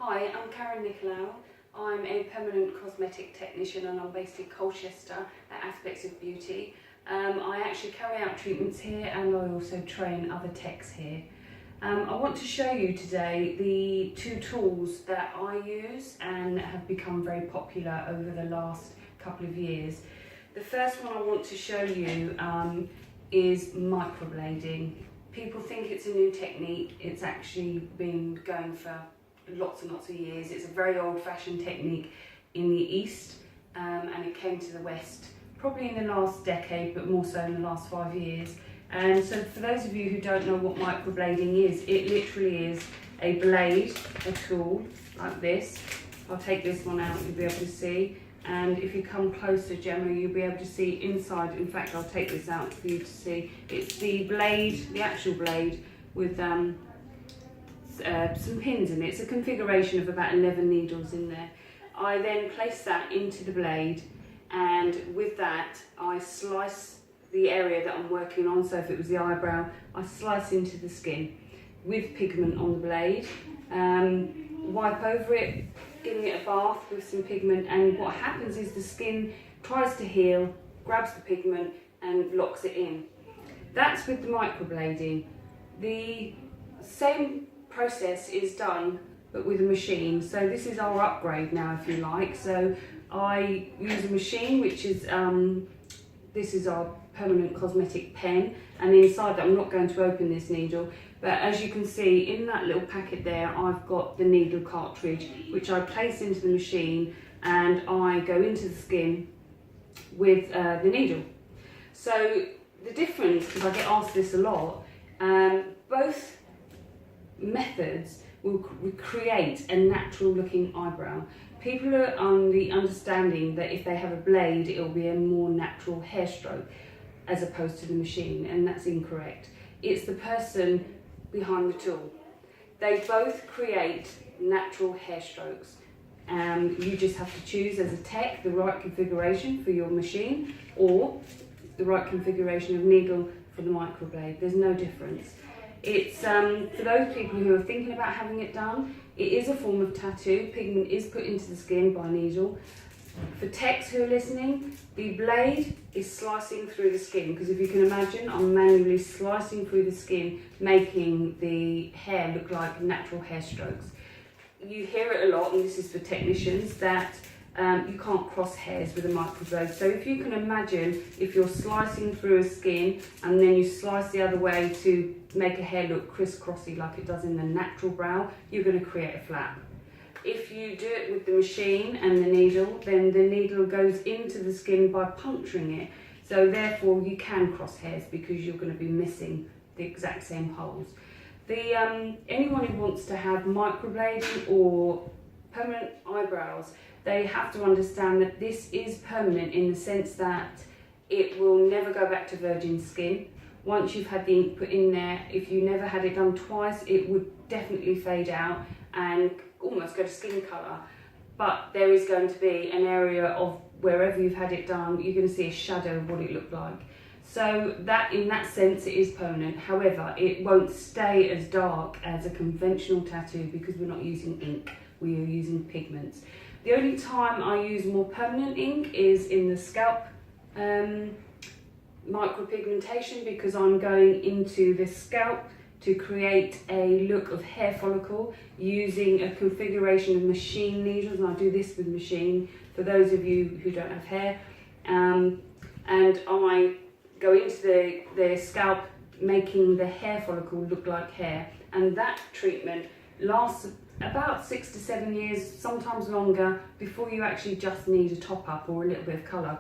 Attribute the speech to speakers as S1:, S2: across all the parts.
S1: Hi, I'm Nicolaou. I'm a permanent cosmetic technician and I'm based in Colchester at Aspects of Beauty. I actually carry out treatments here and I also train other techs here. I want to show you today the two tools that I use and have become very popular over the last couple of years. The first one I want to show you is microblading. People think it's a new technique. It's actually been going for lots and lots of years. It's a very old-fashioned technique in the East and it came to the West probably in the last decade, but more so in the last 5 years. And so for those of you who don't know what microblading is, it literally is a blade, a tool like this. I'll take this one out, you'll be able to see. And if you come closer, Gemma, you'll be able to see inside. In fact, I'll take this out for you to see. It's the blade, the actual blade, with some pins in it. It's a configuration of about 11 needles in there. I then place that into the blade, and with that I slice the area that I'm working on. So if it was the eyebrow, I slice into the skin with pigment on the blade, wipe over it, giving it a bath with some pigment, and what happens is the skin tries to heal, grabs the pigment and locks it in. That's with the microblading. The same process is done but with a machine. So this is our upgrade now, if you like. So I use a machine which is this is our permanent cosmetic pen, and inside that, I'm not going to open this needle, but as you can see in that little packet there, I've got the needle cartridge which I place into the machine and I go into the skin with the needle. So the difference, because I get asked this a lot, both methods will create a natural looking eyebrow. People are on the understanding that if they have a blade, it will be a more natural hair stroke as opposed to the machine, and that's incorrect. It's the person behind the tool. They both create natural hair strokes. You just have to choose as a tech the right configuration for your machine or the right configuration of needle for the microblade. There's no difference. It's for those people who are thinking about having it done, it is a form of tattoo. Pigment is put into the skin by needle. For techs who are listening, the blade is slicing through the skin, because if you can imagine, I'm manually slicing through the skin, making the hair look like natural hair strokes. You hear it a lot, and this is for technicians, that you can't cross hairs with a microblade. So if you can imagine, if you're slicing through a skin and then you slice the other way to make a hair look crisscrossy like it does in the natural brow, you're going to create a flap. If you do it with the machine and the needle, then the needle goes into the skin by puncturing it. So therefore you can cross hairs because you're going to be missing the exact same holes. Anyone who wants to have microblading or permanent eyebrows, they have to understand that this is permanent in the sense that it will never go back to virgin skin. Once you've had the ink put in there, if you never had it done twice, it would definitely fade out and almost go to skin colour. But there is going to be an area of wherever you've had it done, you're going to see a shadow of what it looked like. So that, in that sense, it is permanent. However, it won't stay as dark as a conventional tattoo because we're not using ink, we are using pigments. The only time I use more permanent ink is in the scalp micropigmentation, because I'm going into the scalp to create a look of hair follicle using a configuration of machine needles, and I do this with machine for those of you who don't have hair. And I go into the scalp making the hair follicle look like hair, and that treatment lasts about 6 to 7 years, sometimes longer, before you actually just need a top up or a little bit of colour.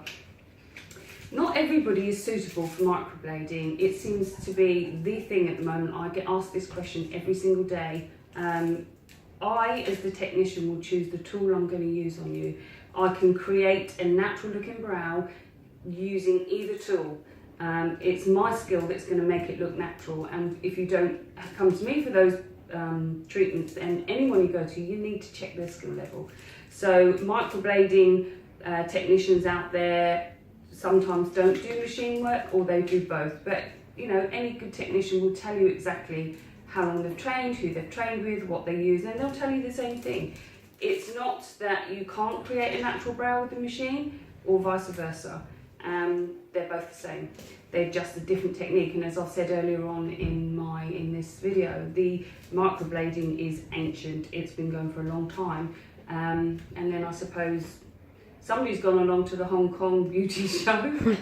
S1: Not everybody is suitable for microblading. It seems to be the thing at the moment. I get asked this question every single day. I, as the technician, will choose the tool I'm going to use on you. I can create a natural looking brow using either tool. It's my skill that's going to make it look natural, and if you don't come to me for those treatments, then anyone you go to, you need to check their skill level. So microblading technicians out there sometimes don't do machine work, or they do both, but you know, any good technician will tell you exactly how long they've trained, who they've trained with, what they use, and they'll tell you the same thing. It's not that you can't create a natural brow with the machine, or vice versa. They're both the same. They're just a different technique, and as I've said earlier on in this video, the microblading is ancient. It's been going for a long time, and then I suppose somebody's gone along to the Hong Kong beauty show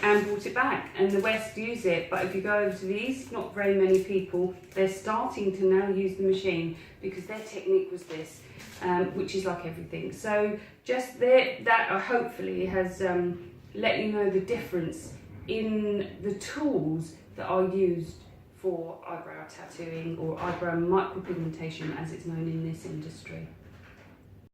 S1: and brought it back, and the West use it. But if you go over to the East, not very many people. They're starting to now use the machine because their technique was this, which is like everything. So just that hopefully has let you know the difference in the tools that are used for eyebrow tattooing or eyebrow micropigmentation, as it's known in this industry.